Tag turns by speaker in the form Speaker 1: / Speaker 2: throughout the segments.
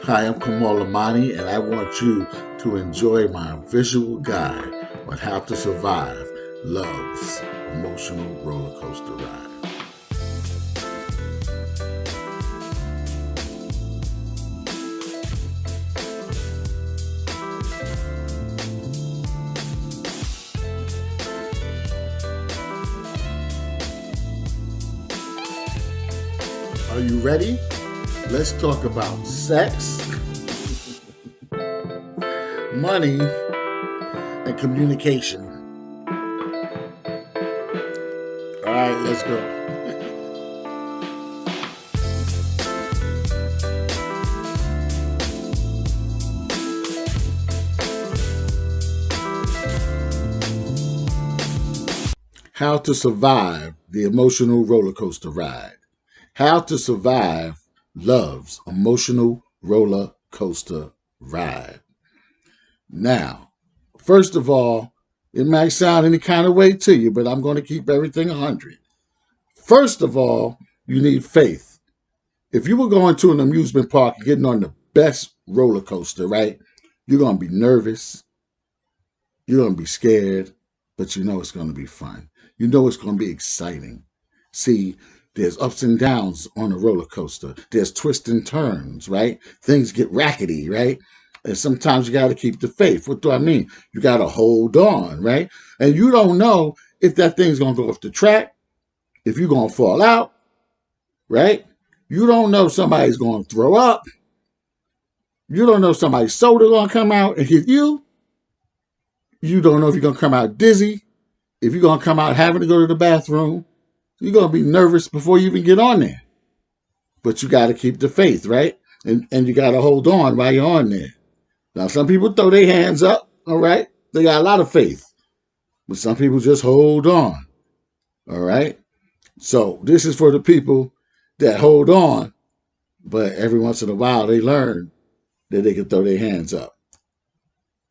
Speaker 1: Hi, I'm Kamal Imani, and I want you to enjoy my visual guide on how to survive love's emotional roller coaster ride. Are you ready? Let's talk about sex, money, and communication. All right, let's go. How to survive the emotional roller coaster ride. How to survive love's emotional roller coaster ride. Now, first of all, it might sound any kind of way to you, but I'm going to keep everything 100. First of all, you need faith. If you were going to an amusement park and getting on the best roller coaster, right, you're going to be nervous. You're going to be scared, but you know it's going to be fun. You know it's going to be exciting. See, there's ups and downs on a roller coaster. There's twists and turns, right? Things get rackety, right? And sometimes you got to keep the faith. What do I mean? You got to hold on, right? And you don't know if that thing's going to go off the track, if you're going to fall out, right? You don't know if somebody's going to throw up. You don't know if somebody's soda going to come out and hit you. You don't know if you're going to come out dizzy, if you're going to come out having to go to the bathroom. You're going to be nervous before you even get on there. But you got to keep the faith, right? And you got to hold on while you're on there. Now, some people throw their hands up, all right? They got a lot of faith. But some people just hold on, all right? So this is for the people that hold on, but every once in a while they learn that they can throw their hands up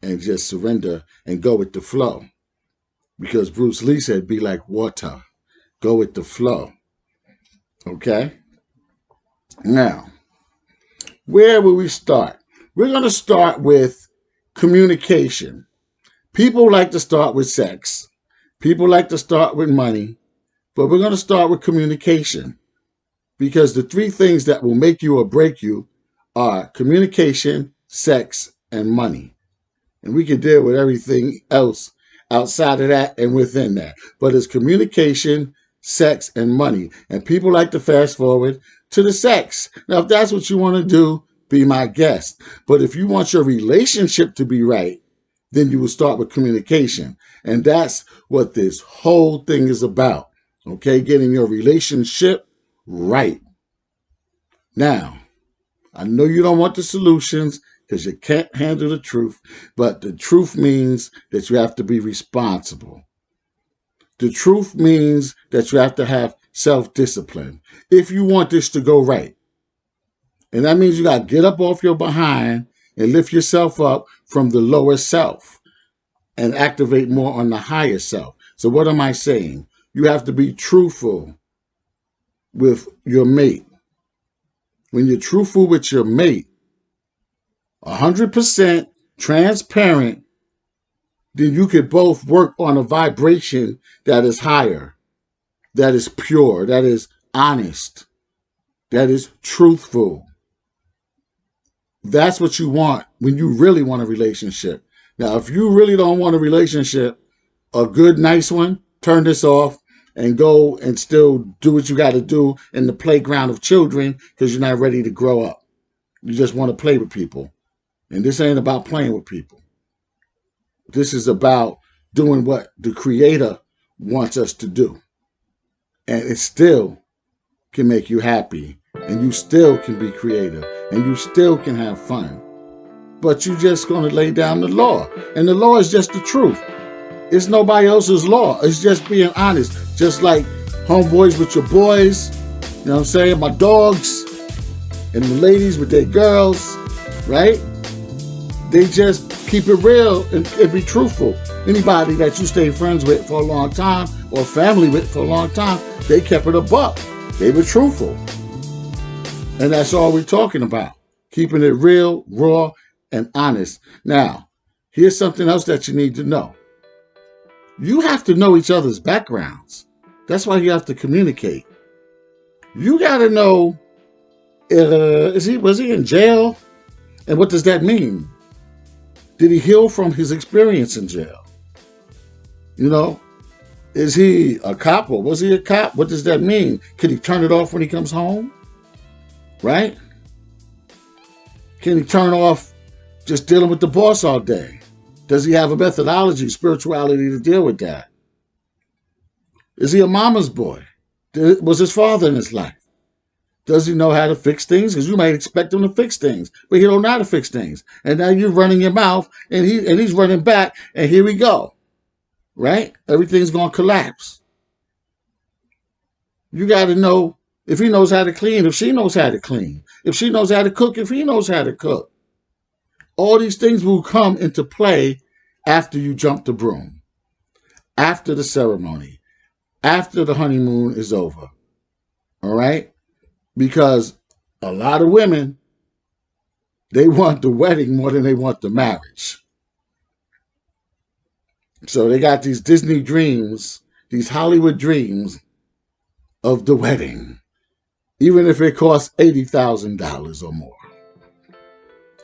Speaker 1: and just surrender and go with the flow. Because Bruce Lee said, be like water. Go with the flow. Okay? Now, where will we start? We're going to start with communication. People like to start with sex. People like to start with money. But we're going to start with communication. Because the three things that will make you or break you are communication, sex, and money. And we can deal with everything else outside of that and within that. But it's communication, sex, and money. And people like to fast forward to the sex. Now, if that's what you want to do, be my guest. But if you want your relationship to be right, then you will start with communication. And that's what this whole thing is about. Okay? Getting your relationship right. Now, I know you don't want the solutions because you can't handle the truth, but the truth means that you have to be responsible. The truth means that you have to have self-discipline if you want this to go right. And that means you got to get up off your behind and lift yourself up from the lower self and activate more on the higher self. So what am I saying? You have to be truthful with your mate. When you're truthful with your mate, 100% transparent, then you could both work on a vibration that is higher, that is pure, that is honest, that is truthful. That's what you want when you really want a relationship. Now, if you really don't want a relationship, a good, nice one, turn this off and go and still do what you got to do in the playground of children because you're not ready to grow up. You just want to play with people. And this ain't about playing with people. This is about doing what the Creator wants us to do. And it still can make you happy. And you still can be creative. And you still can have fun. But you're just going to lay down the law. And the law is just the truth. It's nobody else's law. It's just being honest. Just like homeboys with your boys. You know what I'm saying? My dogs. And the ladies with their girls. Right? They just keep it real and be truthful. Anybody that you stay friends with for a long time or family with for a long time, they kept it a buck. They were truthful. And that's all we're talking about. keeping it real, raw, and honest. Now, here's something else that you need to know. You have to know each other's backgrounds. That's why you have to communicate. You got to know, was he in jail? And what does that mean? Did he heal from his experience in jail? You know, is he a cop or was he a cop? What does that mean? Could he turn it off when he comes home? Right? Can he turn off just dealing with the boss all day? Does he have a methodology, spirituality to deal with that? Is he a mama's boy? Was his father in his life? Does he know how to fix things? Because you might expect him to fix things, but he don't know how to fix things. And now you're running your mouth, and he's running back, and here we go. Right? Everything's going to collapse. You got to know if he knows how to clean, if she knows how to clean, if she knows how to cook, if he knows how to cook. All these things will come into play after you jump the broom, after the ceremony, after the honeymoon is over. All right? Because a lot of women, they want the wedding more than they want the marriage. So they got these Disney dreams, these Hollywood dreams of the wedding, even if it costs $80,000 or more.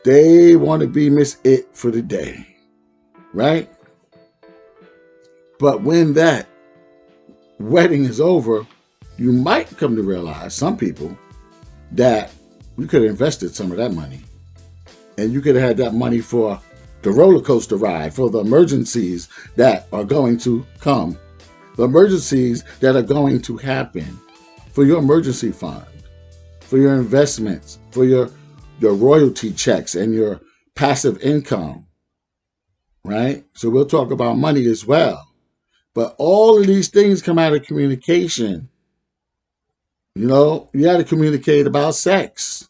Speaker 1: They want to be Miss It for the day, right? But when that wedding is over, you might come to realize, some people, that you could have invested some of that money. And you could have had that money for the roller coaster ride, for the emergencies that are going to come, the emergencies that are going to happen, for your emergency fund, for your investments, for your royalty checks and your passive income, right? So we'll talk about money as well. But all of these things come out of communication. You know, you got to communicate about sex.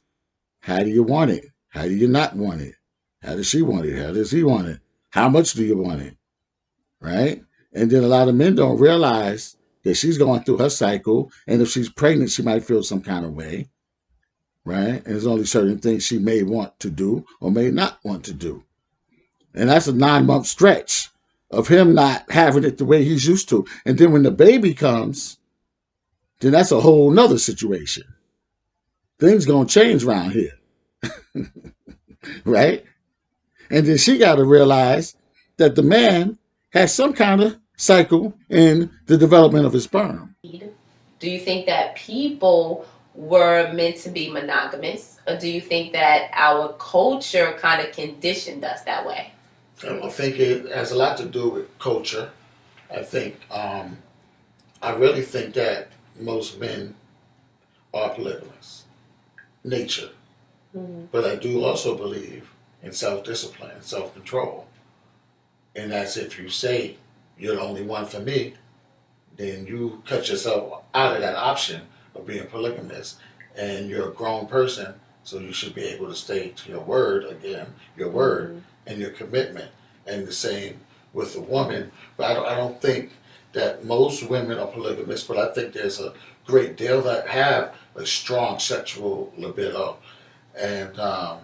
Speaker 1: How do you want it? How do you not want it? How does she want it? How does he want it? How much do you want it? Right? And then a lot of men don't realize that she's going through her cycle. And if she's pregnant, she might feel some kind of way. Right? And there's only certain things she may want to do or may not want to do. And that's a 9-month stretch of him not having it the way he's used to. And then when the baby comes, then that's a whole nother situation. Things gonna change around here. Right? And then she got to realize that the man has some kind of cycle in the development of his sperm.
Speaker 2: Do you think that people were meant to be monogamous, or do you think that our culture kind of conditioned us that way?
Speaker 1: I think it has a lot to do with culture. I think, I really think that most men are polygamous, nature. Mm-hmm. But I do also believe in self-discipline, self-control. And that's if you say you're the only one for me, then you cut yourself out of that option of being polygamous. And you're a grown person, so you should be able to stay to your word again, your word, mm-hmm. and your commitment. And the same with a woman. But I don't think that most women are polygamous, but I think there's a great deal that have a strong sexual libido. And I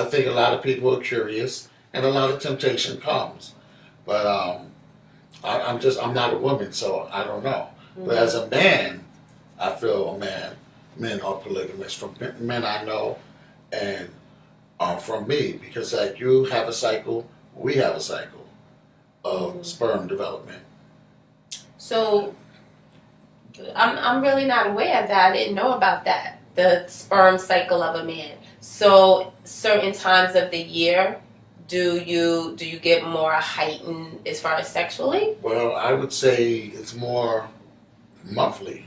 Speaker 1: think a lot of people are curious, and a lot of temptation comes. But I'm not a woman, so I don't know. Mm-hmm. But as a man, I feel men are polygamous from men I know, and from me, because like you have a cycle, we have a cycle of mm-hmm. sperm development.
Speaker 2: So I'm really not aware of that. I didn't know about that, the sperm cycle of a man. So certain times of the year, do you get more heightened as far as sexually?
Speaker 1: Well, I would say it's more monthly.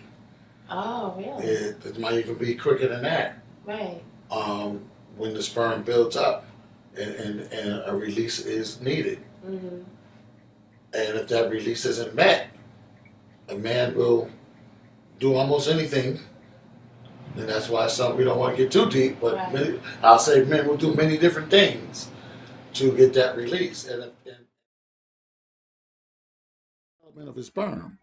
Speaker 2: Oh, really?
Speaker 1: It might even be quicker than that.
Speaker 2: Right.
Speaker 1: When the sperm builds up and a release is needed. Mm-hmm. And if that release isn't met, a man will do almost anything. And that's why we don't want to get too deep, but right. I'll say men will do many different things to get that release. And development of his sperm.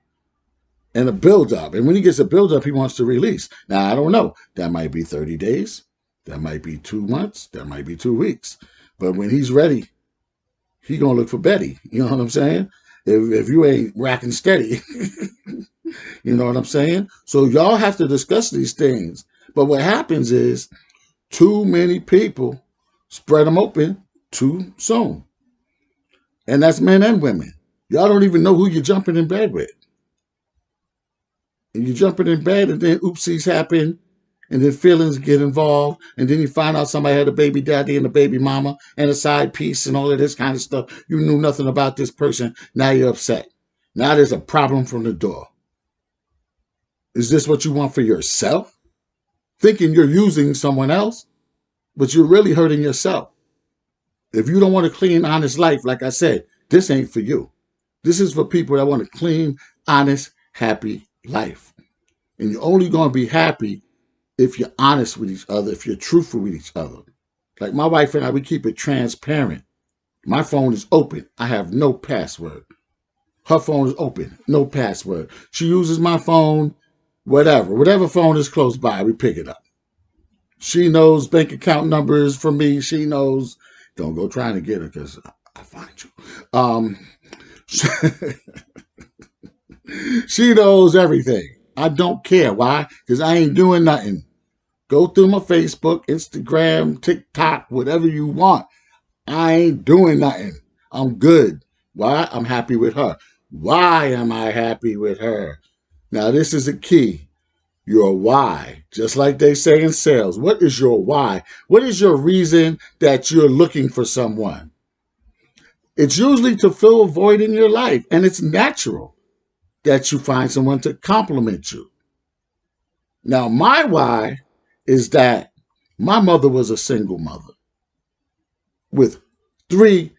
Speaker 1: And a buildup. And when he gets a buildup, he wants to release. Now, I don't know. That might be 30 days. That might be 2 months. That might be 2 weeks. But when he's ready, he gonna look for Betty. You know what I'm saying? If you ain't racking steady, you know what I'm saying? So y'all have to discuss these things. But what happens is too many people spread them open too soon. And that's men and women. Y'all don't even know who you're jumping in bed with. And you're jumping in bed and then oopsies happen and then feelings get involved, and then you find out somebody had a baby daddy and a baby mama and a side piece and all of this kind of stuff. You knew nothing about this person. Now you're upset. Now there's a problem from the door. Is this what you want for yourself? Thinking you're using someone else, but you're really hurting yourself. If you don't want a clean, honest life, like I said, this ain't for you. This is for people that want a clean, honest, happy life. And you're only going to be happy if you're honest with each other, if you're truthful with each other. Like my wife and I, we keep it transparent. My phone is open. I have no password. Her phone is open, no password. She uses my phone, whatever phone is close by, we pick it up. She knows bank account numbers from me. She knows. Don't go trying to get her because I'll find you. She knows everything. I don't care. Why? Because I ain't doing nothing. Go through my Facebook, Instagram, TikTok, whatever you want. I ain't doing nothing. I'm good. Why? I'm happy with her. Why am I happy with her? Now, this is a key. Your why. Just like they say in sales. What is your why? What is your reason that you're looking for someone? It's usually to fill a void in your life. And it's natural that you find someone to compliment you. Now, my why is that my mother was a single mother with 3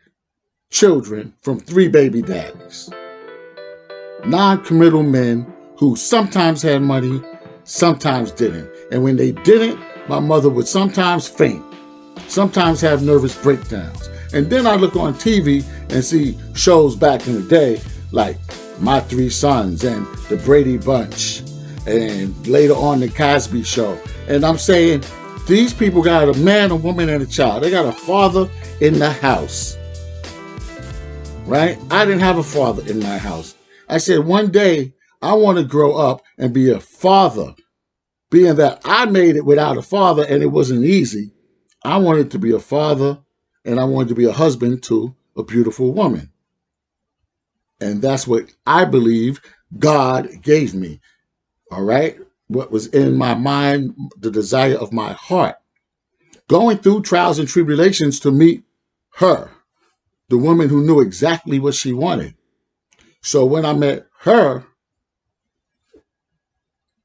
Speaker 1: children from 3 baby daddies. Non-committal men who sometimes had money, sometimes didn't. And when they didn't, my mother would sometimes faint, sometimes have nervous breakdowns. And then I look on TV and see shows back in the day like My 3 Sons and The Brady Bunch and later on The Cosby Show. And I'm saying these people got a man, a woman, and a child. They got a father in the house. Right? I didn't have a father in my house. I said one day I want to grow up and be a father. Being that I made it without a father and it wasn't easy, I wanted to be a father and I wanted to be a husband to a beautiful woman. And that's what I believe God gave me. All right? What was in my mind, the desire of my heart. Going through trials and tribulations to meet her, the woman who knew exactly what she wanted. So when I met her,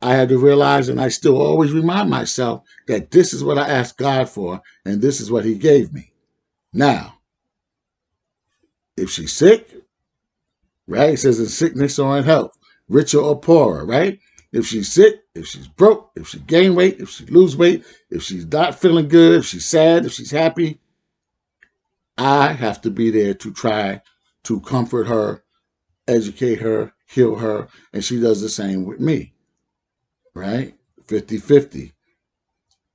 Speaker 1: I had to realize, and I still always remind myself, that this is what I asked God for, and this is what He gave me. Now, if she's sick, right? It says in sickness or in health, richer or poorer, right? If she's sick, if she's broke, if she gain weight, if she lose weight, if she's not feeling good, if she's sad, if she's happy, I have to be there to try to comfort her, educate her, heal her, and she does the same with me, right? 50-50.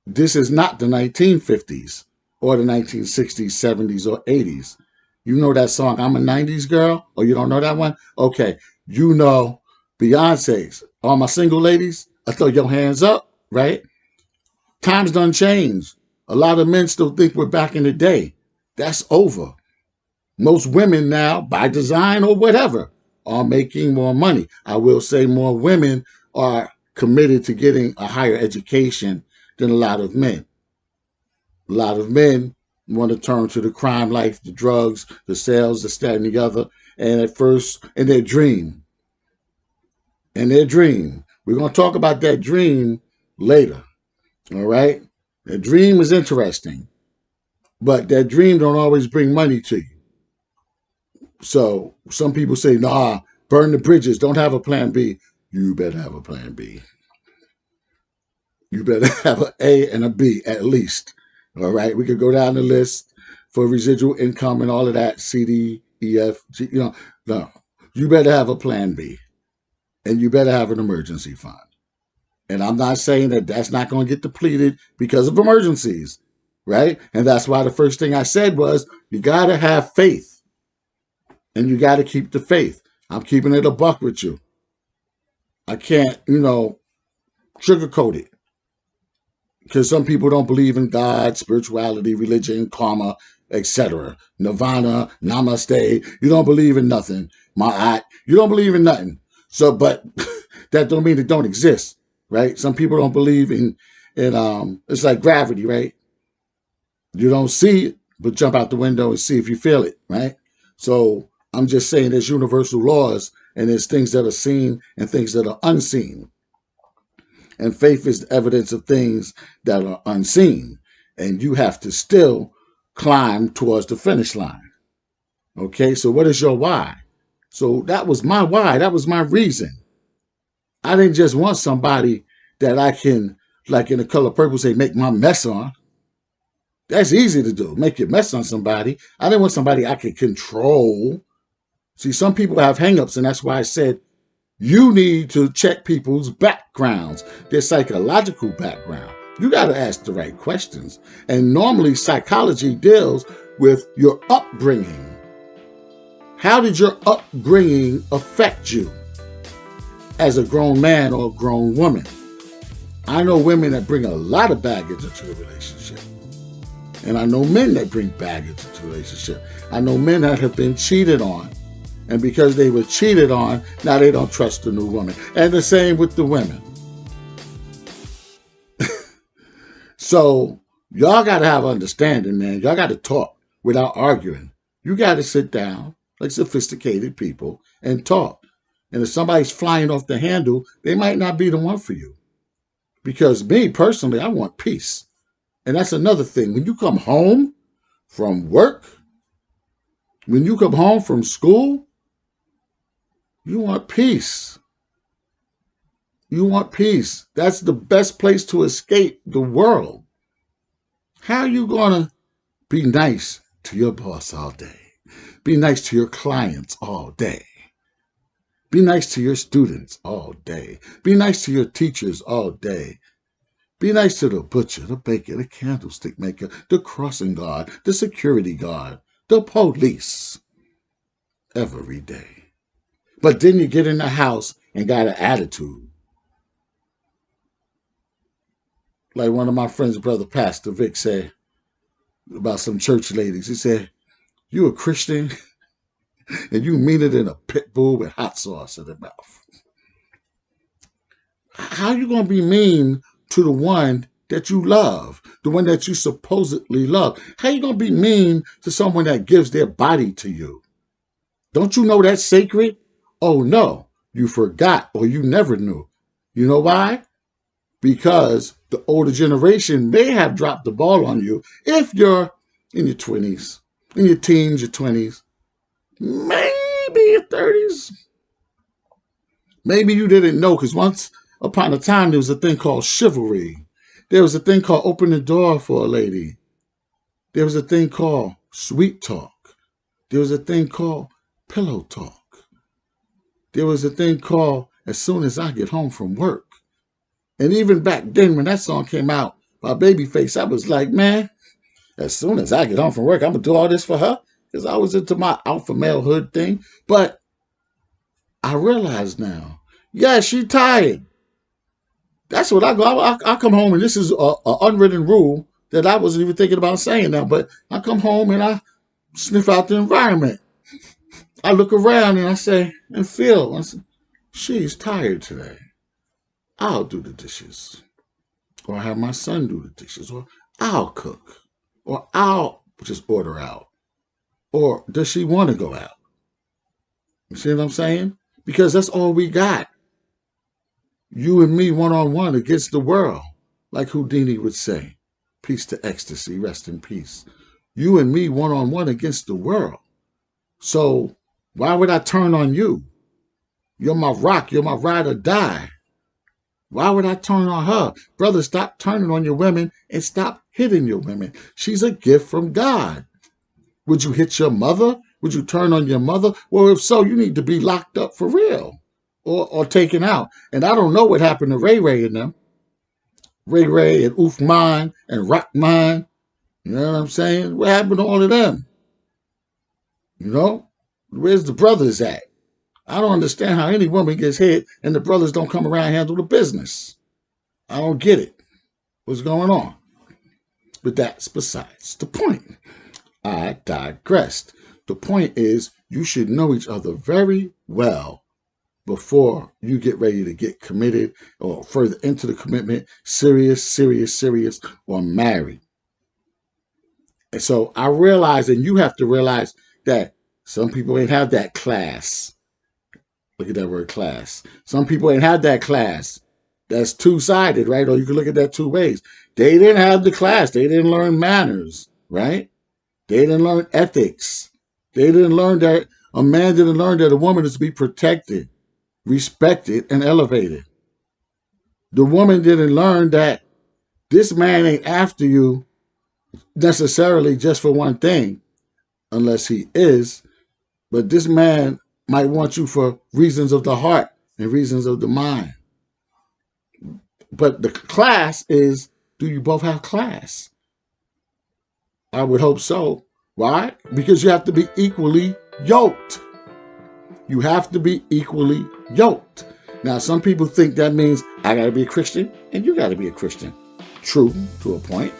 Speaker 1: This is not the 1950s or the 1960s, 70s, or 80s. You know that song, I'm a 90s girl? Oh, you don't know that one? Okay. You know Beyonce's. All my single ladies, I throw your hands up, right? Times done changed. A lot of men still think we're back in the day. That's over. Most women now, by design or whatever, are making more money. I will say more women are committed to getting a higher education than a lot of men. A lot of men want to turn to the crime life, the drugs, the sales, the that and the other, and at first, in their dream. We're going to talk about that dream later, all right? The dream is interesting, but that dream don't always bring money to you. So some people say, nah, burn the bridges, don't have a plan B. You better have a plan B. You better have an A and a B at least. All right, we could go down the list for residual income and all of that, C, D, E, F, G, no. You better have a plan B. And you better have an emergency fund. And I'm not saying that that's not going to get depleted because of emergencies, right? And that's why the first thing I said was you got to have faith and you got to keep the faith. I'm keeping it a buck with you. I can't, sugarcoat it because some people don't believe in God, spirituality, religion, karma, etc. Nirvana, namaste. You don't believe in nothing. You don't believe in nothing. So, but that don't mean it don't exist, right? Some people don't believe in it's like gravity, right? You don't see it, but jump out the window and see if you feel it, right? So I'm just saying there's universal laws and there's things that are seen and things that are unseen. And faith is the evidence of things that are unseen. And you have to still climb towards the finish line. Okay, so what is your why? So that was my why. That was my reason. I didn't just want somebody that I can, like in The Color Purple, say, make my mess on. That's easy to do, make your mess on somebody. I didn't want somebody I could control. See, some people have hangups, and that's why I said you need to check people's backgrounds, their psychological background. You got to ask the right questions. And normally psychology deals with your upbringing. How did your upbringing affect you as a grown man or a grown woman? I know women that bring a lot of baggage into a relationship. And I know men that bring baggage into a relationship. I know men that have been cheated on. And because they were cheated on, now they don't trust the new woman. And the same with the women. So y'all got to have understanding, man. Y'all got to talk without arguing. You got to sit down like sophisticated people and talk. And if somebody's flying off the handle, they might not be the one for you. Because me, personally, I want peace. And that's another thing. When you come home from work, when you come home from school, you want peace. You want peace. That's the best place to escape the world. How are you going to be nice to your boss all day? Be nice to your clients all day. Be nice to your students all day. Be nice to your teachers all day. Be nice to the butcher, the baker, the candlestick maker, the crossing guard, the security guard, the police. Every day. But then you get in the house and got an attitude. Like one of my friends' brother, Pastor Vic, said about some church ladies. He said, you a Christian and you mean it in a pit bull with hot sauce in the mouth. How you going to be mean to the one that you love, the one that you supposedly love? How you going to be mean to someone that gives their body to you? Don't you know that's sacred? Oh no, you forgot or you never knew. You know why? Because the older generation may have dropped the ball on you if you're in your 20s, in your teens, your 20s, maybe your 30s. Maybe you didn't know because once upon a time there was a thing called chivalry. There was a thing called open the door for a lady. There was a thing called sweet talk. There was a thing called pillow talk. There was a thing called as soon as I get home from work. And even back then when that song came out by Babyface, I was like, man, as soon as I get home from work, I'm going to do all this for her. Because I was into my alpha malehood thing. But I realize now, yeah, she tired. That's what I go. I come home and this is an unwritten rule that I wasn't even thinking about saying now. But I come home and I sniff out the environment. I look around and I say, and feel, I say, she's tired today. I'll do the dishes. Or have my son do the dishes. Or I'll cook. Or I'll just order out. Or does she want to go out? You see what I'm saying? Because that's all we got. You and me one-on-one against the world. Like Houdini would say. Peace to ecstasy. Rest in peace. You and me one-on-one against the world. So why would I turn on you? You're my rock. You're my ride or die. Why would I turn on her? Brother, stop turning on your women and stop hitting your women. She's a gift from God. Would you hit your mother? Would you turn on your mother? Well, if so, you need to be locked up for real or taken out. And I don't know what happened to Ray Ray and them. Ray Ray and Oof Mine and Rock Mine. You know what I'm saying? What happened to all of them? You know? Where's the brothers at? I don't understand how any woman gets hit and the brothers don't come around and handle the business. I don't get it. What's going on? But that's besides the point. I digressed. The point is, you should know each other very well before you get ready to get committed or further into the commitment, serious, or married. And so I realize, and you have to realize that some people ain't have that class. Look at that word class. Some people ain't had that class. That's two-sided, right? Or you can look at that two ways. They didn't have the class. They didn't learn manners, right? They didn't learn ethics. They didn't learn that a man didn't learn that a woman is to be protected, respected, and elevated. The woman didn't learn that this man ain't after you necessarily just for one thing, unless he is, but this man might want you for reasons of the heart and reasons of the mind. But the class is, do you both have class? I would hope so. Why? Because you have to be equally yoked. You have to be equally yoked. Now, some people think that means I got to be a Christian and you got to be a Christian. True, to a point.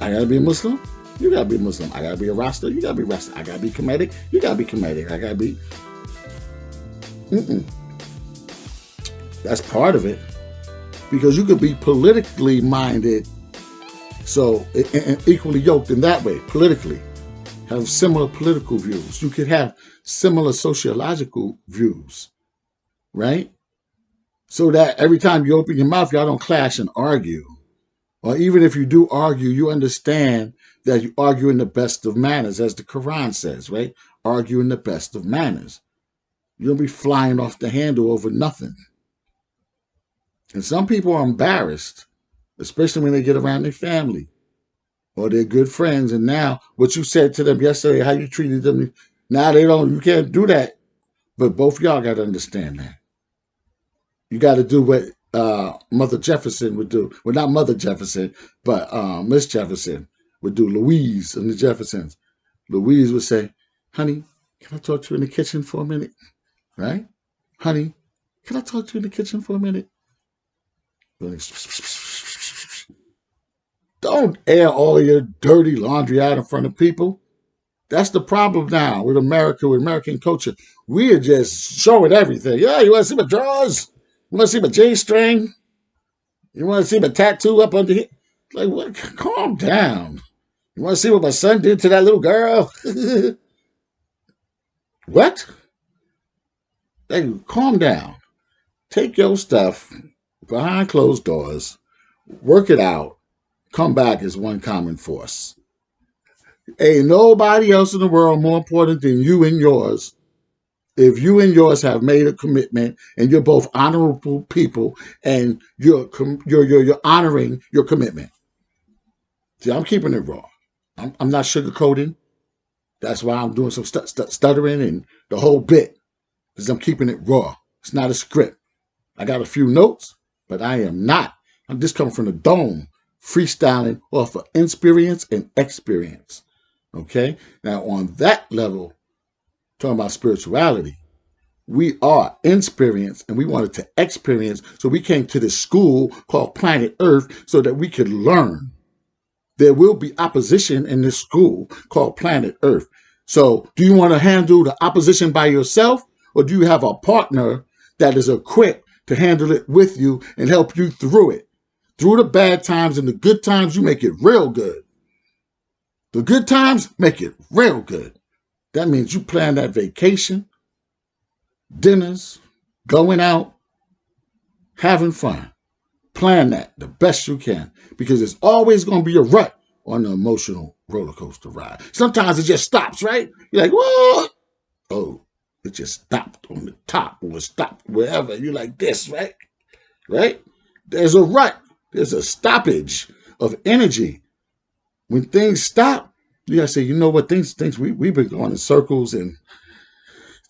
Speaker 1: I got to be a Muslim. You got to be a Muslim. I got to be a Rasta. You got to be Rasta. I got to be Kemetic. You got to be Kemetic. I got to be... That's part of it. Because you could be politically minded, so and equally yoked in that way, politically. Have similar political views. You could have similar sociological views, right? So that every time you open your mouth, y'all don't clash and argue. Or even if you do argue, you understand that you argue in the best of manners, as the Quran says, right? Argue in the best of manners. You don't be flying off the handle over nothing. And some people are embarrassed, especially when they get around their family or their good friends. And now what you said to them yesterday, how you treated them, now they don't, you can't do that. But both of y'all got to understand that. You got to do what Mother Jefferson would do. Well, not Mother Jefferson, but Miss Jefferson would do. Louise and the Jeffersons. Louise would say, honey, can I talk to you in the kitchen for a minute? Right? Honey, can I talk to you in the kitchen for a minute? Don't air all your dirty laundry out in front of people. That's the problem now with America, with American culture. We are just showing everything. Yeah, you want to see my drawers? You want to see my J-string? You want to see my tattoo up under here? Like, what? Calm down. You want to see what my son did to that little girl? What? Hey, calm down. Take your stuff behind closed doors, work it out, come back as one common force. Ain't nobody else in the world more important than you and yours. If you and yours have made a commitment and you're both honorable people and you're honoring your commitment. See, I'm keeping it raw. I'm not sugarcoating. That's why I'm doing some stuttering and the whole bit, because I'm keeping it raw. It's not a script. I got a few notes, but I am not. I'm just coming from the dome, freestyling off of experience and experience. Okay? Now, on that level, talking about spirituality, we are inexperienced and we wanted to experience. So we came to this school called Planet Earth so that we could learn. There will be opposition in this school called Planet Earth. So do you want to handle the opposition by yourself, or do you have a partner that is equipped to handle it with you and help you through it? Through the bad times and the good times, you make it real good. The good times, make it real good. That means you plan that vacation, dinners, going out, having fun. Plan that the best you can, because there's always going to be a rut on the emotional roller coaster ride. Sometimes it just stops, right? You're like, what? Oh, it just stopped on the top or it stopped wherever. You're like this, right? Right? There's a rut. There's a stoppage of energy. When things stop, you got to say, you know what, things we've been going in circles and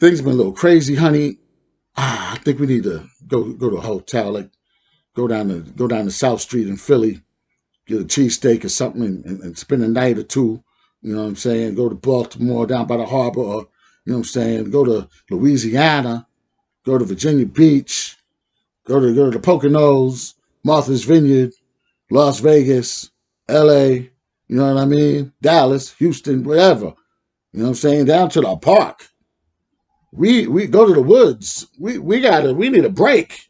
Speaker 1: things have been a little crazy, honey. I think we need to go to a hotel. Like, go down to South Street in Philly, get a cheesesteak or something, and spend a night or two. You know what I'm saying? Go to Baltimore down by the harbor, or you know what I'm saying? Go to Louisiana, go to Virginia Beach, go to the Poconos, Martha's Vineyard, Las Vegas, L.A. You know what I mean? Dallas, Houston, wherever. You know what I'm saying? Down to the park. We go to the woods. We need a break.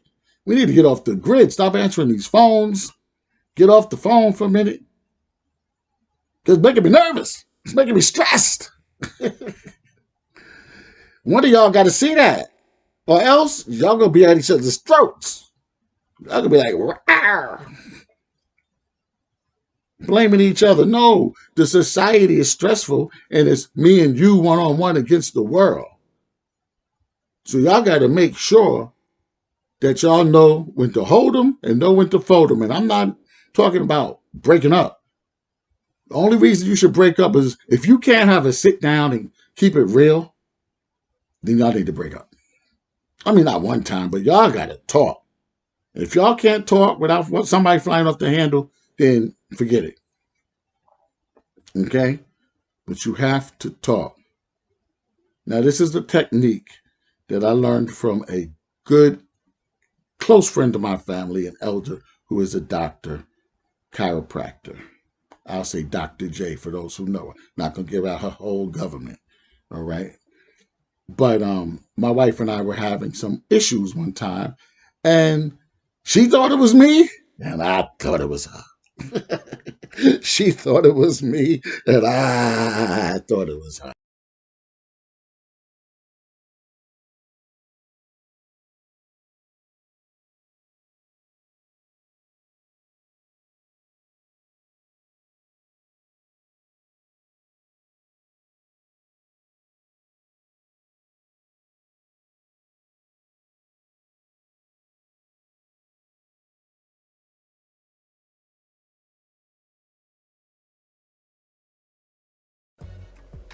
Speaker 1: We need to get off the grid. Stop answering these phones. Get off the phone for a minute. Because it's making me nervous. It's making me stressed. One of y'all got to see that. Or else y'all gonna be at each other's throats. Y'all gonna be like, rawr, blaming each other. No, the society is stressful and it's me and you one-on-one against the world. So y'all got to make sure that y'all know when to hold them and know when to fold them. And I'm not talking about breaking up. The only reason you should break up is if you can't have a sit down and keep it real, then y'all need to break up. I mean, not one time, but y'all got to talk. If y'all can't talk without somebody flying off the handle, then forget it. Okay? But you have to talk. Now, this is the technique that I learned from a good, close friend of my family, an elder who is a doctor, chiropractor. I'll say Dr. J for those who know her. Not going to give out her whole government. All right? But my wife and I were having some issues one time, and she thought it was me, and I thought it was her. She thought it was me, and I thought it was her.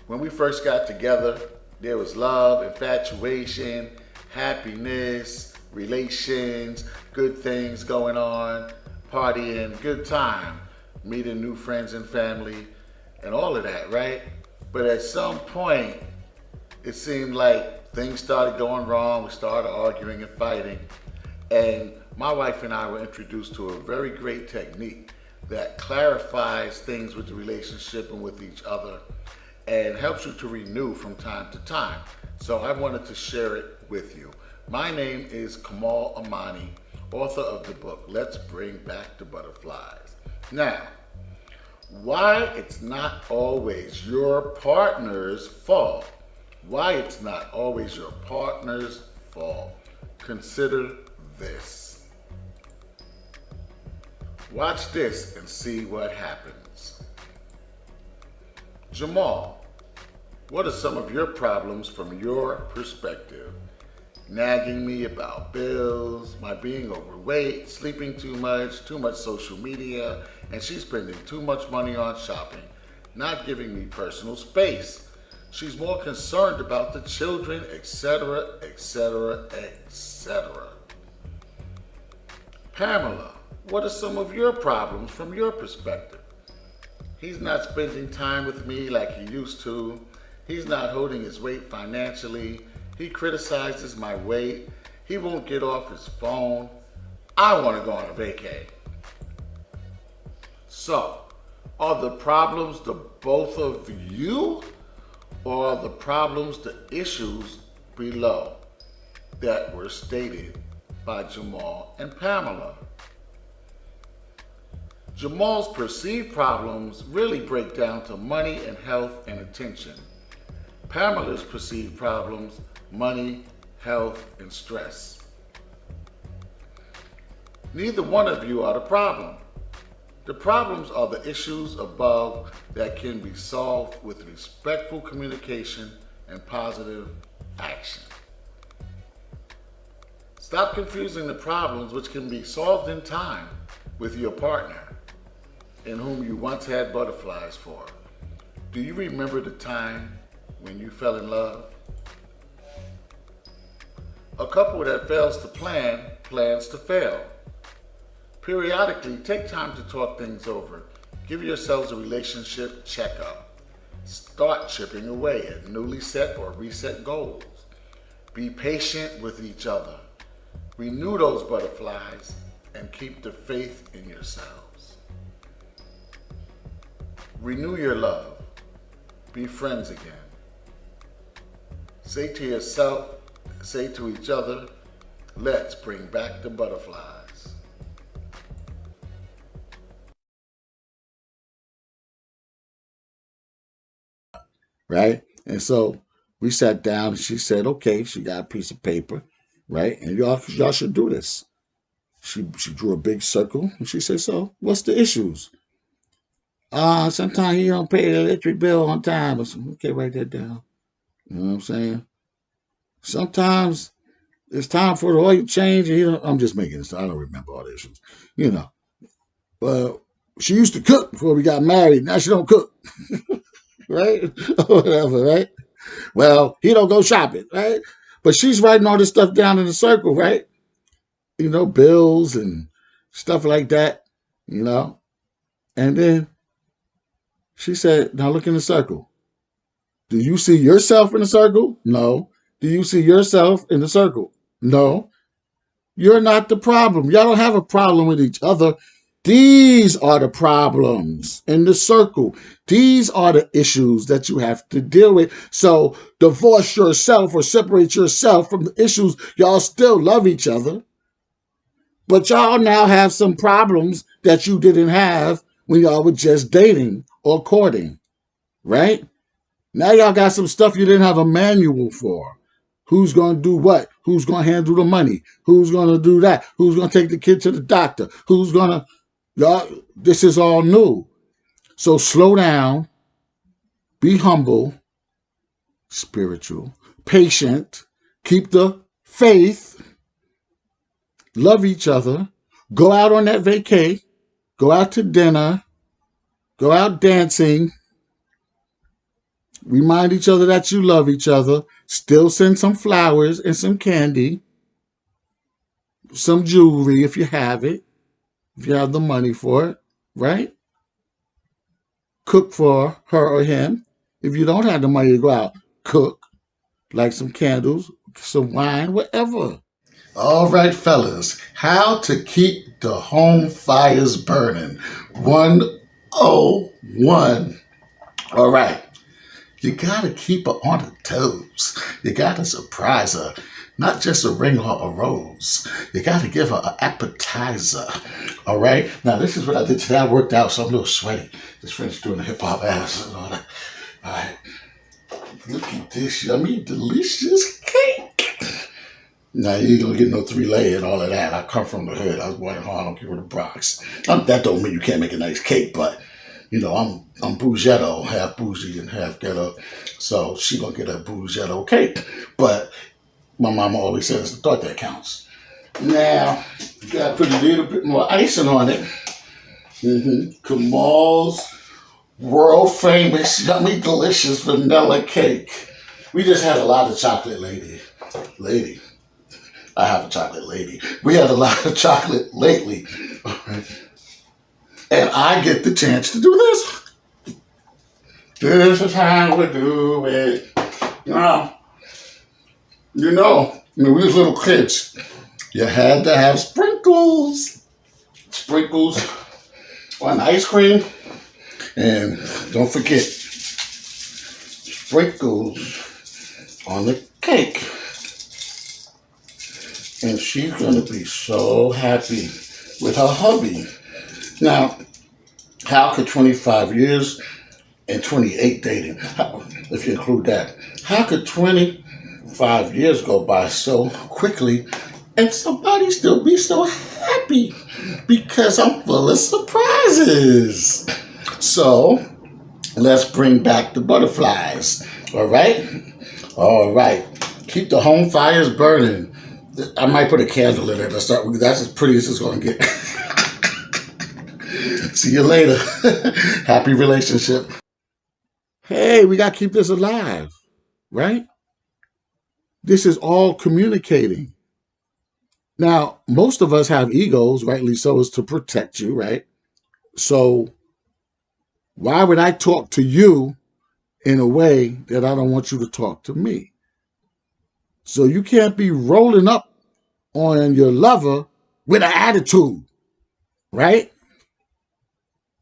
Speaker 1: When we first got together, there was love, infatuation, happiness, relations, good things going on, partying, good time, meeting new friends and family, and all of that, right? But at some point, it seemed like things started going wrong. We started arguing and fighting. And my wife and I were introduced to a very great technique that clarifies things with the relationship and with each other and helps you to renew from time to time. So I wanted to share it with you. My name is Kamal Imani, author of the book, Let's Bring Back the Butterflies. Now, why it's not always your partner's fault. Why it's not always your partner's fault. Consider this. Watch this and see what happens. Jamal, what are some of your problems from your perspective? Nagging me about bills, my being overweight, sleeping too much social media, and she's spending too much money on shopping, not giving me personal space. She's more concerned about the children, etc., etc., etc. Pamela, what are some of your problems from your perspective? He's not spending time with me like he used to. He's not holding his weight financially. He criticizes my weight. He won't get off his phone. I want to go on a vacay. So, are the problems the both of you, or are the problems the issues below that were stated by Jamal and Pamela? Jamal's perceived problems really break down to money and health and attention. Pamela's perceived problems, money, health, and stress. Neither one of you are the problem. The problems are the issues above that can be solved with respectful communication and positive action. Stop confusing the problems which can be solved in time with your partner in whom you once had butterflies for. Do you remember the time when you fell in love? A couple that fails to plan plans to fail. Periodically, take time to talk things over. Give yourselves a relationship checkup. Start chipping away at newly set or reset goals. Be patient with each other. Renew those butterflies and keep the faith in yourselves. Renew your love. Be friends again. Say to yourself, say to each other, let's bring back the butterflies. Right? And so we sat down and she said, okay, she got a piece of paper, right? And y'all should do this. She drew a big circle and she said, so what's the issues? Sometimes you don't pay the electric bill on time. I said, okay, write that down. You know what I'm saying? Sometimes it's time for the oil change. And I'm just making this. I don't remember all the issues. You know. But she used to cook before we got married. Now she don't cook. Right? Or whatever, right? Well, he don't go shopping, right? But she's writing all this stuff down in the circle, right? Bills and stuff like that, you know. And then she said, now look in the circle. Do you see yourself in the circle? No. Do you see yourself in the circle? No. You're not the problem. Y'all don't have a problem with each other. These are the problems in the circle. These are the issues that you have to deal with. So divorce yourself or separate yourself from the issues. Y'all still love each other, but y'all now have some problems that you didn't have when y'all were just dating or courting, right? Now y'all got some stuff you didn't have a manual for. Who's going to do what? Who's going to handle the money? Who's going to do that? Who's going to take the kid to the doctor? Who's going to... Y'all, this is all new. So slow down, be humble, spiritual, patient, keep the faith, love each other, go out on that vacay, go out to dinner, go out dancing, remind each other that you love each other, still send some flowers and some candy, some jewelry if you have it, if you have the money for it, right? Cook for her or him. If you don't have the money to go out, cook, like some candles, some wine, whatever. All right, fellas, how to keep the home fires burning. 101. All right. You gotta keep her on her toes. You gotta surprise her. Not just a ring or a rose. You gotta give her an appetizer. All right? Now, this is what I did today. I worked out, so I'm a little sweaty. This friend's doing the hip hop ass and all that. All right. Look at this yummy, delicious cake. Now, you ain't gonna get no 3-layer and all of that. I come from the hood. I was born in Harlem, give her the Bronx. That don't mean you can't make a nice cake, but I'm bougetto, half bougie and half ghetto. So she gonna get a bougetto cake. But my mama always says the thought that counts. Now, you gotta put a little bit more icing on it. Kamal's world famous, yummy, delicious vanilla cake. We just had a lot of chocolate, lady. I have a chocolate lady. We had a lot of chocolate lately. And I get the chance to do this. This is how we do it. When we was little kids, you had to have sprinkles. Sprinkles on ice cream. And don't forget, sprinkles on the cake. And she's going to be so happy with her hubby. Now, how could 25 years and 28 dating, if you include that, how could 25 years go by so quickly and somebody still be so happy? Because I'm full of surprises. So, let's bring back the butterflies. All right? All right. Keep the home fires burning. I might put a candle in it to start with. That's as pretty as it's going to get. See you later. Happy relationship. Hey, we got to keep this alive, right? This is all communicating. Now, most of us have egos, rightly so, is to protect you, right? So why would I talk to you in a way that I don't want you to talk to me? So you can't be rolling up on your lover with an attitude, right?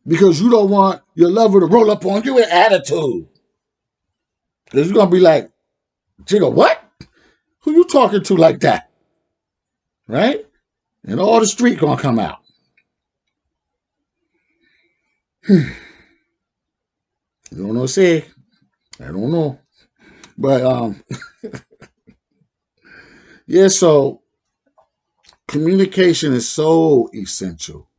Speaker 1: Because you don't want your lover to roll up on you with attitude. Because you're going to be like, Jigga, what? Who you talking to like that? Right? And all the street going to come out. You don't know what to say. I don't know. But yeah, so communication is so essential.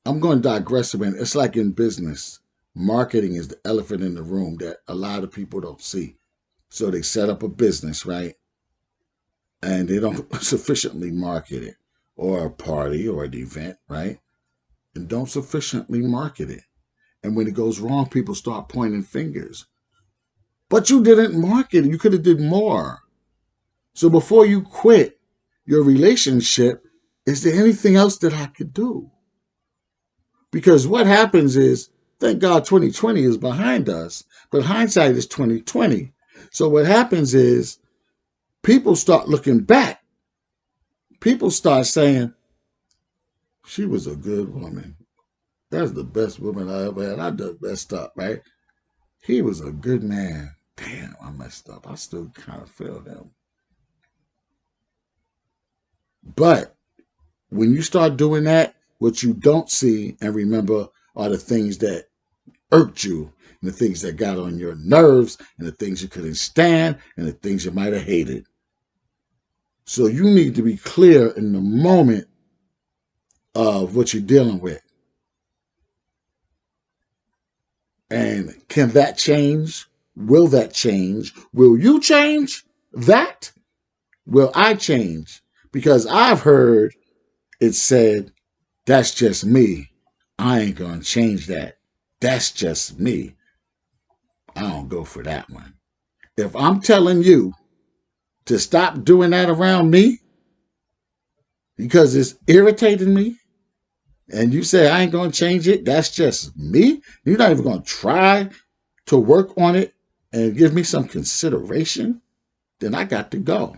Speaker 1: I'm going to digress a minute. It's like in business. Marketing is the elephant in the room that a lot of people don't see. So they set up a business, right? And they don't sufficiently market it, or a party or an event, right? And don't sufficiently market it. And when it goes wrong, people start pointing fingers. But you didn't market it. You could have did more. So before you quit your relationship, is there anything else that I could do? Because what happens is, thank God 2020 is behind us, but hindsight is 2020. So what happens is people start looking back. People start saying, she was a good woman. That's the best woman I ever had. I done messed up, right? He was a good man. Damn, I messed up. I still kind of feel him. But when you start doing that, what you don't see and remember are the things that irked you, and the things that got on your nerves, and the things you couldn't stand, and the things you might have hated. So you need to be clear in the moment of what you're dealing with. And can that change? Will that change? Will you change that? Will I change? Because I've heard it said, that's just me. I ain't going to change that. That's just me. I don't go for that one. If I'm telling you to stop doing that around me because it's irritating me, and you say I ain't going to change it, that's just me. You're not even going to try to work on it and give me some consideration, then I got to go.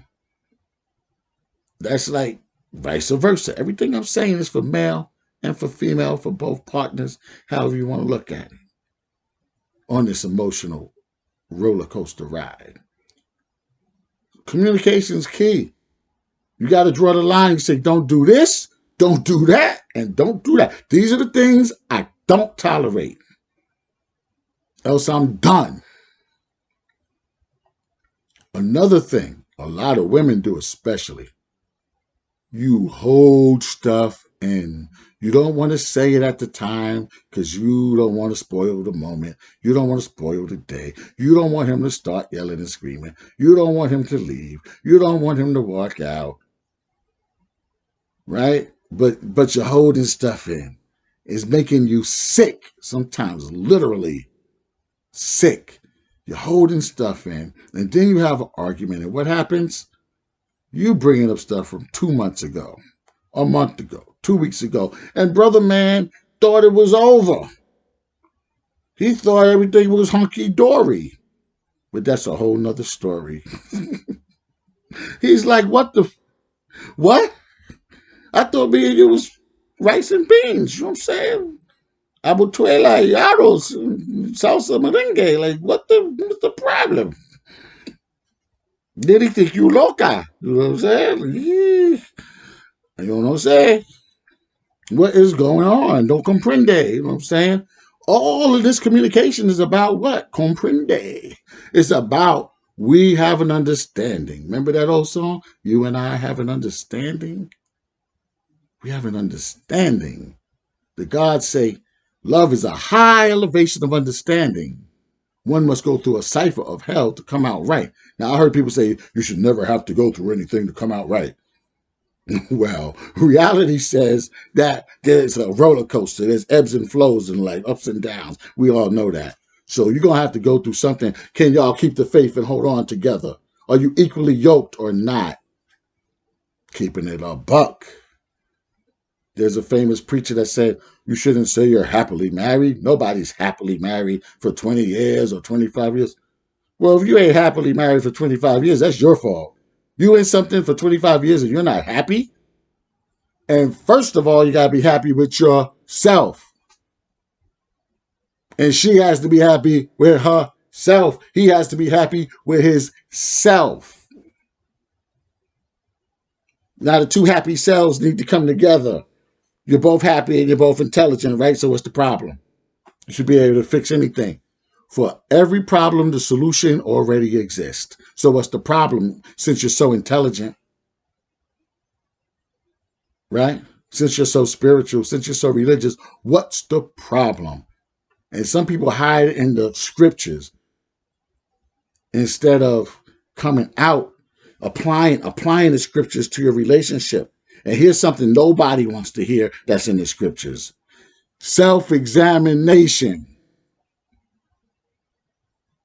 Speaker 1: That's like vice versa. Everything I'm saying is for male and for female, for both partners, however you want to look at it, on this emotional roller coaster ride. Communication is key. You got to draw the line and say, don't do this, don't do that, and don't do that. These are the things I don't tolerate. Else I'm done. Another thing, a lot of women do especially, you hold stuff in. You don't want to say it at the time because you don't want to spoil the moment. You don't want to spoil the day. You don't want him to start yelling and screaming. You don't want him to leave. You don't want him to walk out. Right? But you're holding stuff in. It's making you sick, sometimes literally sick. You're holding stuff in, and then you have an argument. And what happens? You bringing up stuff from 2 months ago, a month ago, 2 weeks ago, and brother man thought it was over. He thought everything was hunky-dory. But that's a whole nother story. He's like, what? I thought me and you was rice and beans. You know what I'm saying? Abutuela y arroz, salsa merengue. Like, what's the problem? Did he think you loca? You know what I'm saying? You know what I'm saying? What is going on? Don't comprende. You know what I'm saying? All of this communication is about what? Comprende. It's about we have an understanding. Remember that old song? You and I have an understanding. We have an understanding. The gods say love is a high elevation of understanding. One must go through a cipher of hell to come out right. Now, I heard people say you should never have to go through anything to come out right. Well, reality says that there's a roller coaster. There's ebbs and flows in life, ups and downs. We all know that. So you're going to have to go through something. Can y'all keep the faith and hold on together? Are you equally yoked or not? Keeping it a buck. There's a famous preacher that said, you shouldn't say you're happily married. Nobody's happily married for 20 years or 25 years. Well, if you ain't happily married for 25 years, that's your fault. You in something for 25 years and you're not happy? And first of all, you got to be happy with yourself. And she has to be happy with herself. He has to be happy with his self. Now, the two happy selves need to come together. You're both happy and you're both intelligent, right? So what's the problem? You should be able to fix anything. For every problem, the solution already exists. So what's the problem since you're so intelligent? Right? Since you're so spiritual, since you're so religious, what's the problem? And some people hide in the scriptures instead of coming out, applying the scriptures to your relationship. And here's something nobody wants to hear that's in the scriptures. Self-examination.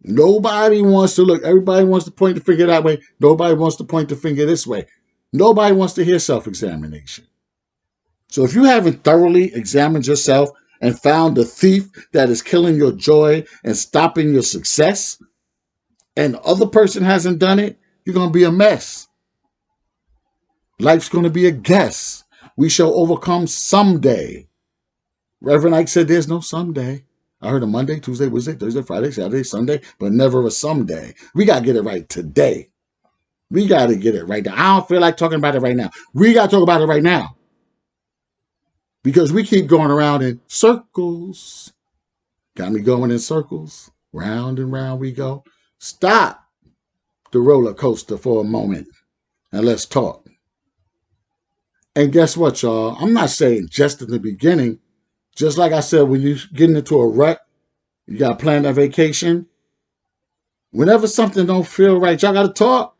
Speaker 1: Nobody wants to look. Everybody wants to point the finger that way. Nobody wants to point the finger this way. Nobody wants to hear self-examination. So if you haven't thoroughly examined yourself and found the thief that is killing your joy and stopping your success, and the other person hasn't done it, you're going to be a mess. Life's going to be a guess. We shall overcome someday. Reverend Ike said there's no someday. I heard a Monday, Tuesday, Wednesday, Thursday, Friday, Saturday, Sunday, but never a someday. We got to get it right today. We got to get it right now. I don't feel like talking about it right now. We got to talk about it right now. Because we keep going around in circles. Got me going in circles. Round and round we go. Stop the roller coaster for a moment and let's talk. And guess what, y'all? I'm not saying just in the beginning. Just like I said, when you're getting into a rut, you got to plan that vacation. Whenever something don't feel right, y'all got to talk.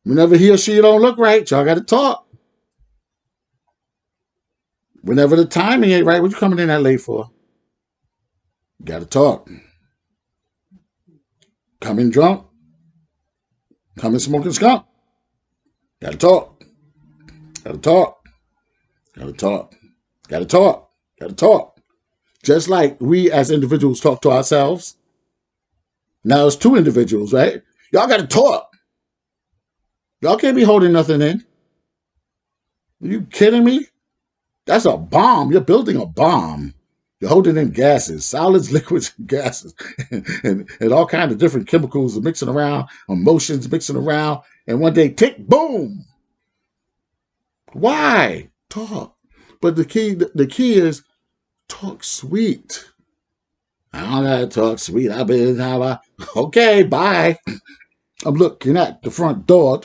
Speaker 1: Whenever he or she don't look right, y'all got to talk. Whenever the timing ain't right, what you coming in that late for? You got to talk. Coming drunk. Coming smoking skunk. Got to talk. Got to talk. Got to talk. Got to talk. Got to talk. Just like we as individuals talk to ourselves. Now it's two individuals, right? Y'all got to talk. Y'all can't be holding nothing in. Are you kidding me? That's a bomb. You're building a bomb. You're holding in gases, solids, liquids, gases, and all kinds of different chemicals are mixing around, emotions mixing around, and one day, tick, boom. Why? Talk. But the key is talk sweet. I don't gotta talk sweet. Okay, bye. I'm looking at the front door.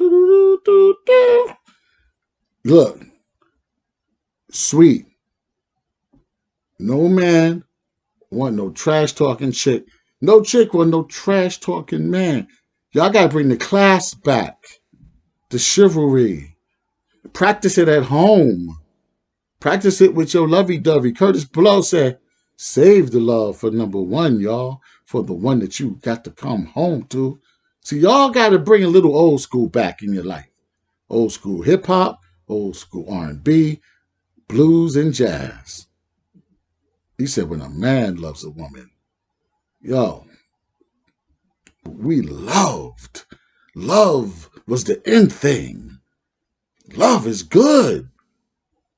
Speaker 1: Look, sweet. No man want no trash talking chick. No chick want no trash talking man. Y'all gotta bring the class back. The chivalry. Practice it at home. Practice it with your lovey-dovey. Curtis Blow said, save the love for number one, y'all. For the one that you got to come home to. See, y'all got to bring a little old school back in your life. Old school hip-hop, old school R&B, blues, and jazz. He said when a man loves a woman, yo, we loved. Love was the end thing. Love is good.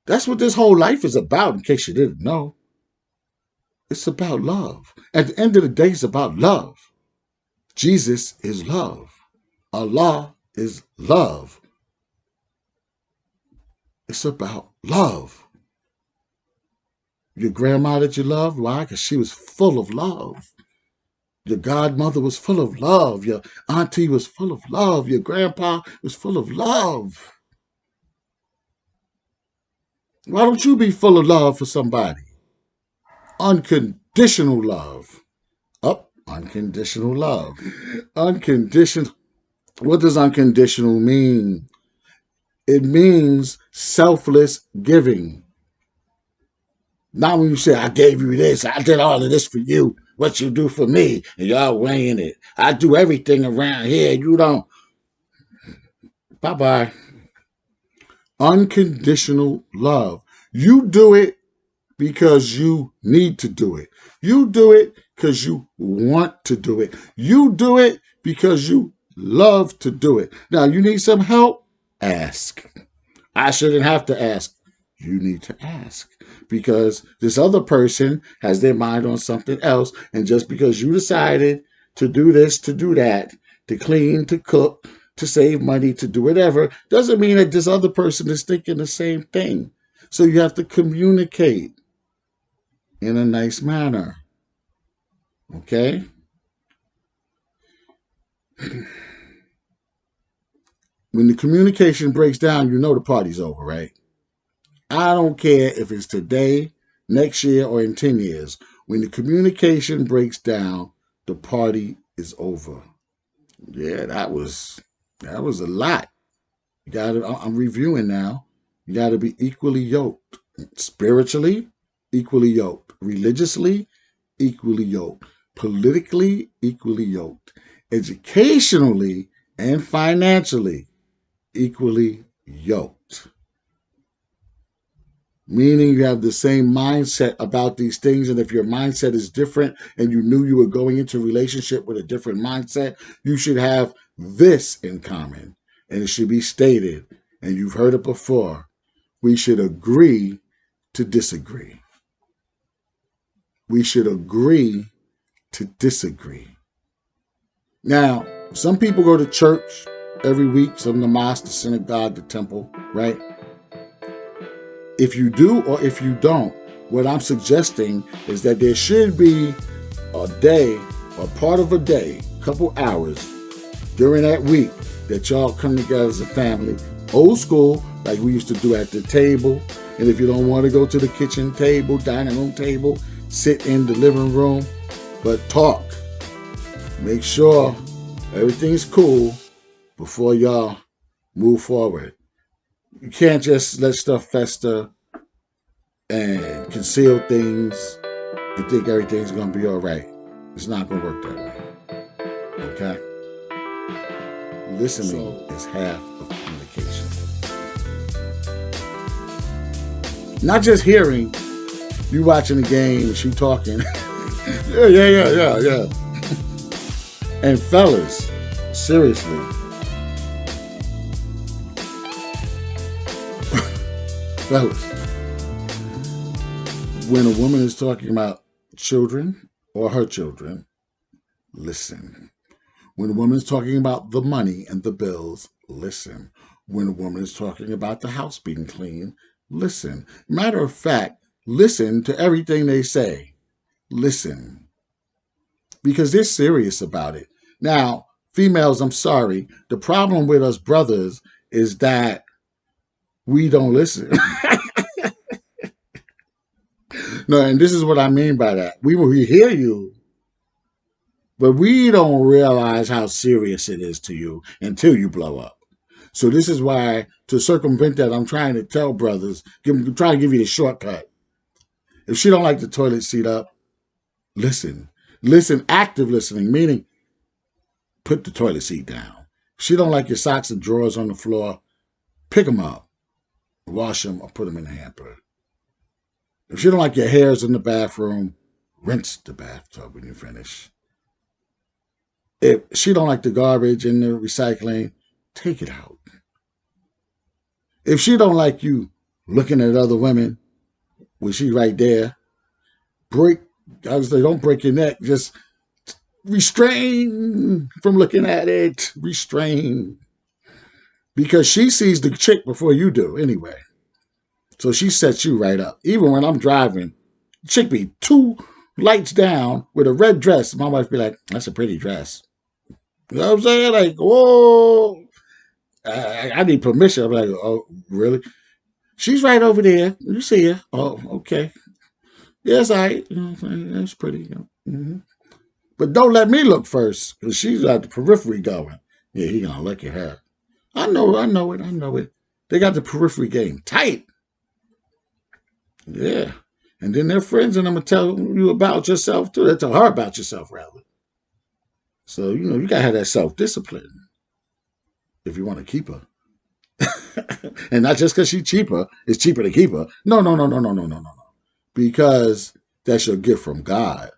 Speaker 1: That's what this whole life is about, in case you didn't know. It's about love. At the end of the day, it's about love. Jesus is love. Allah is love. It's about love. Your grandma that you loved, why? Because she was full of love. Your godmother was full of love. Your auntie was full of love. Your grandpa was full of love. Why don't you be full of love for somebody? Unconditional love. Unconditional love. Unconditional. What does unconditional mean? It means selfless giving. Not when you say, I gave you this, I did all of this for you, what you do for me, and y'all weighing it. I do everything around here, you don't. Bye-bye. Unconditional love. You do it because you need to do it. You do it because you want to do it. You do it because you love to do it. Now, you need some help? Ask. I shouldn't have to ask. You need to ask because this other person has their mind on something else. And just because you decided to do this, to do that, to clean, to cook, to save money, to do whatever, doesn't mean that this other person is thinking the same thing. So you have to communicate in a nice manner. Okay? When the communication breaks down, you know the party's over, right? I don't care if it's today, next year, or in 10 years. When the communication breaks down, the party is over. Yeah, that was a lot. I'm reviewing now. You gotta be equally yoked. Spiritually, equally yoked. Religiously, equally yoked. Politically, equally yoked. Educationally and financially, equally yoked. Meaning you have the same mindset about these things. And if your mindset is different and you knew you were going into a relationship with a different mindset, you should have this in common. And it should be stated, and you've heard it before, we should agree to disagree. We should agree to disagree. Now, some people go to church every week, some the mosque, the synagogue, the temple, right? If you do or if you don't, what I'm suggesting is that there should be a day or part of a day, a couple hours during that week that y'all come together as a family, old school, like we used to do at the table. And if you don't want to go to the kitchen table, dining room table, sit in the living room, but talk. Make sure everything's cool before y'all move forward. You can't just let stuff fester and conceal things and think everything's going to be all right. It's not going to work that way. Okay? Listening is half of communication. Not just hearing, you watching the game and she talking. Yeah. And fellas, seriously. Fellas, when a woman is talking about children or her children, listen. When a woman is talking about the money and the bills, listen. When a woman is talking about the house being clean, listen. Matter of fact, listen to everything they say. Listen. Because they're serious about it. Now, females, I'm sorry. The problem with us brothers is that we don't listen. No, and this is what I mean by that. We hear you, but we don't realize how serious it is to you until you blow up. So this is why, to circumvent that, I'm trying to tell brothers, try to give you the shortcut. If she don't like the toilet seat up, listen. Listen, active listening, meaning put the toilet seat down. If she don't like your socks and drawers on the floor, pick them up, wash them, or put them in the hamper. If she don't like your hairs in the bathroom, rinse the bathtub when you finish. If she don't like the garbage in the recycling, take it out. If she don't like you looking at other women when she's right there, don't break your neck. Just restrain from looking at it. Restrain. Because she sees the chick before you do anyway. So she sets you right up. Even when I'm driving, the chick be 2 lights down with a red dress. My wife be like, that's a pretty dress. You know what I'm saying? Like, whoa. I need permission. I'm like, oh, really? She's right over there. You see her. Oh, okay. Yes, that's pretty. Mm-hmm. But don't let me look first, because she's got the periphery going. Yeah, he gonna look at her. I know it. They got the periphery game tight. Yeah. And then their friends and them will tell you about yourself too. They tell her about yourself, rather. So, you gotta have that self-discipline if you want to keep her. And not just because she's cheaper, it's cheaper to keep her. No, no, no, no, no, no, no, no, no. Because that's your gift from God,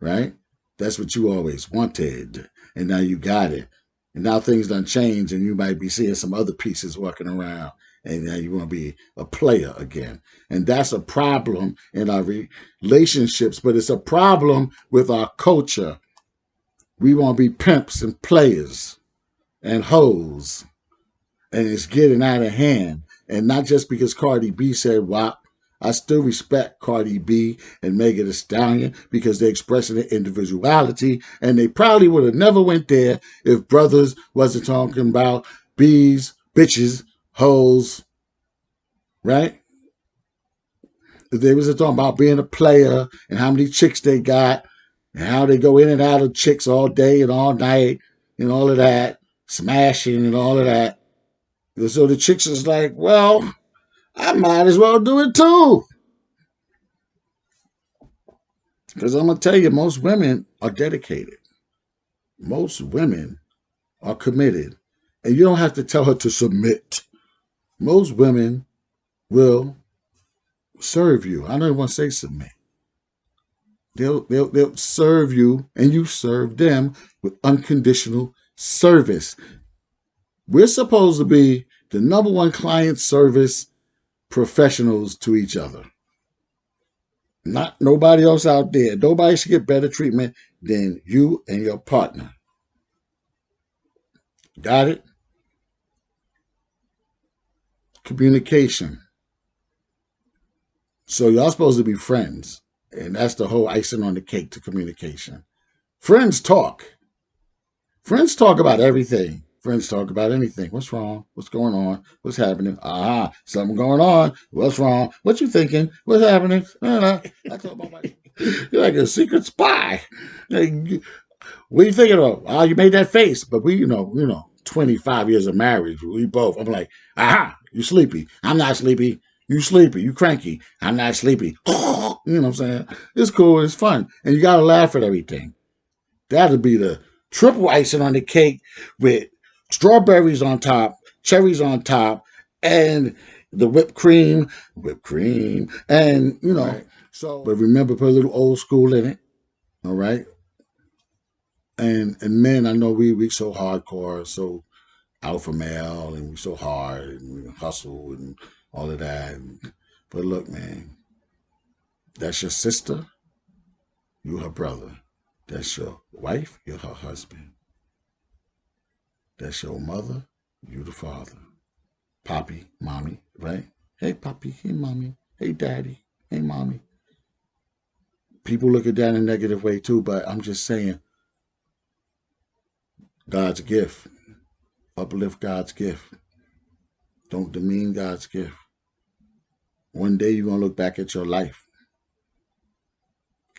Speaker 1: right? That's what you always wanted. And now you got it. And now things done change and you might be seeing some other pieces walking around. And now you want to be a player again. And that's a problem in our relationships, but it's a problem with our culture. We want to be pimps and players and hoes, and it's getting out of hand. And not just because Cardi B said WAP. I still respect Cardi B and Megan Thee Stallion because they're expressing their individuality, and they probably would have never went there if brothers wasn't talking about bees, bitches, hoes, right? If they wasn't talking about being a player and how many chicks they got and how they go in and out of chicks all day and all night and all of that, smashing and all of that. So the chicks is like, well, I might as well do it too. Because I'm going to tell you, most women are dedicated. Most women are committed. And you don't have to tell her to submit. Most women will serve you. I don't even want to say submit. They'll serve you and you serve them with unconditional service. We're supposed to be the number one client service professionals to each other. Not nobody else out there. Nobody should get better treatment than you and your partner. Got it? Communication. So y'all supposed to be friends. And that's the whole icing on the cake to communication. Friends talk. Friends talk about everything. Friends talk about anything. What's wrong? What's going on? What's happening? Something going on. What's wrong? What you thinking? What's happening? I talk about my, you're like a secret spy. Like, what are you thinking of? Oh, you made that face. But we, 25 years of marriage. We both. I'm like, you sleepy. I'm not sleepy. You sleepy. You cranky. I'm not sleepy. You know what I'm saying? It's cool. It's fun. And you got to laugh at everything. That'll be the triple icing on the cake with strawberries on top, cherries on top, and the whipped cream, and Right. So, but remember, put a little old school in it. All right. And men, I know we so hardcore, so alpha male, and we so hard, and we hustle and all of that. But look, man, that's your sister, you her brother. That's your wife, you're her husband. That's your mother, you the father. Poppy, mommy, right? Hey, Poppy, hey, mommy, hey, daddy, hey, mommy. People look at that in a negative way too, but I'm just saying, God's gift. Uplift God's gift. Don't demean God's gift. One day you're going to look back at your life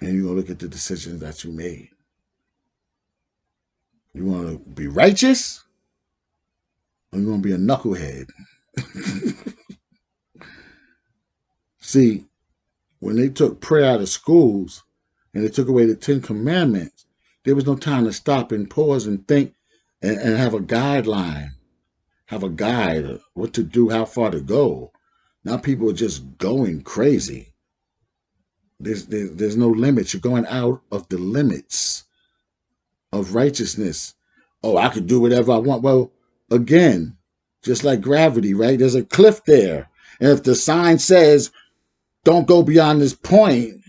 Speaker 1: and you're going to look at the decisions that you made. You want to be righteous or you want to be a knucklehead? See, when they took prayer out of schools and they took away the 10 Commandments, there was no time to stop and pause and think and have a guideline, have a guide of what to do, how far to go. Now people are just going crazy. There's no limits. You're going out of the limits of righteousness. Oh, I could do whatever I want. Well, again, just like gravity, right? There's a cliff there. And if the sign says, don't go beyond this point,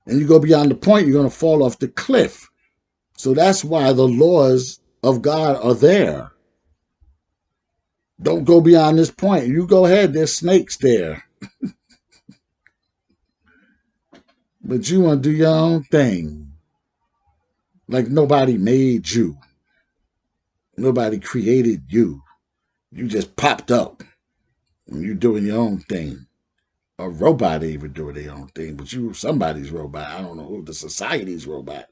Speaker 1: and you go beyond the point, you're going to fall off the cliff. So that's why the laws of God are there. Don't go beyond this point. You go ahead, there's snakes there. But you want to do your own thing. Like nobody made you. Nobody created you. You just popped up. And you're doing your own thing. A robot ain't even doing their own thing, but you somebody's robot. I don't know who, the society's robot.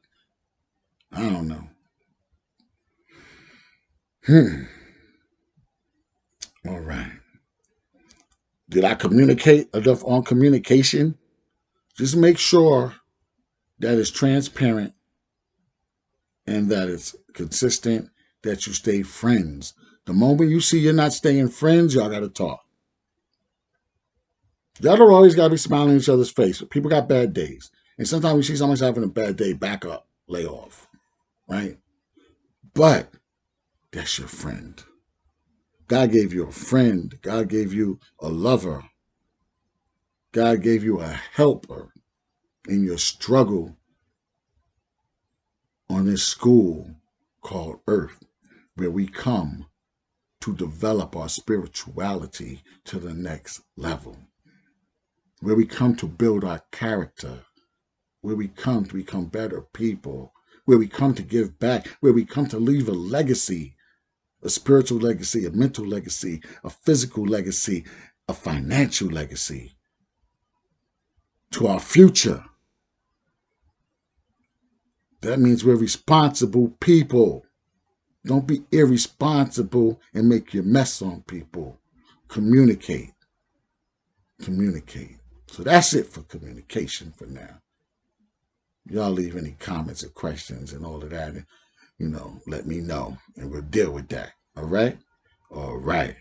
Speaker 1: I don't know. All right. Did I communicate enough on communication? Just make sure that it's transparent and that it's consistent, that you stay friends. The moment you see you're not staying friends, y'all got to talk. Y'all don't always got to be smiling in each other's face. People got bad days. And sometimes we see someone's having a bad day, back up, lay off, right? But that's your friend. God gave you a friend. God gave you a lover. God gave you a helper in your struggle on this school called Earth, where we come to develop our spirituality to the next level, where we come to build our character, where we come to become better people, where we come to give back, where we come to leave a legacy, a spiritual legacy, a mental legacy, a physical legacy, a financial legacy to our future. That means we're responsible people. Don't be irresponsible and make your mess on people. Communicate. Communicate. So that's it for communication for now. Y'all leave any comments or questions and all of that. And, let me know and we'll deal with that. All right? All right.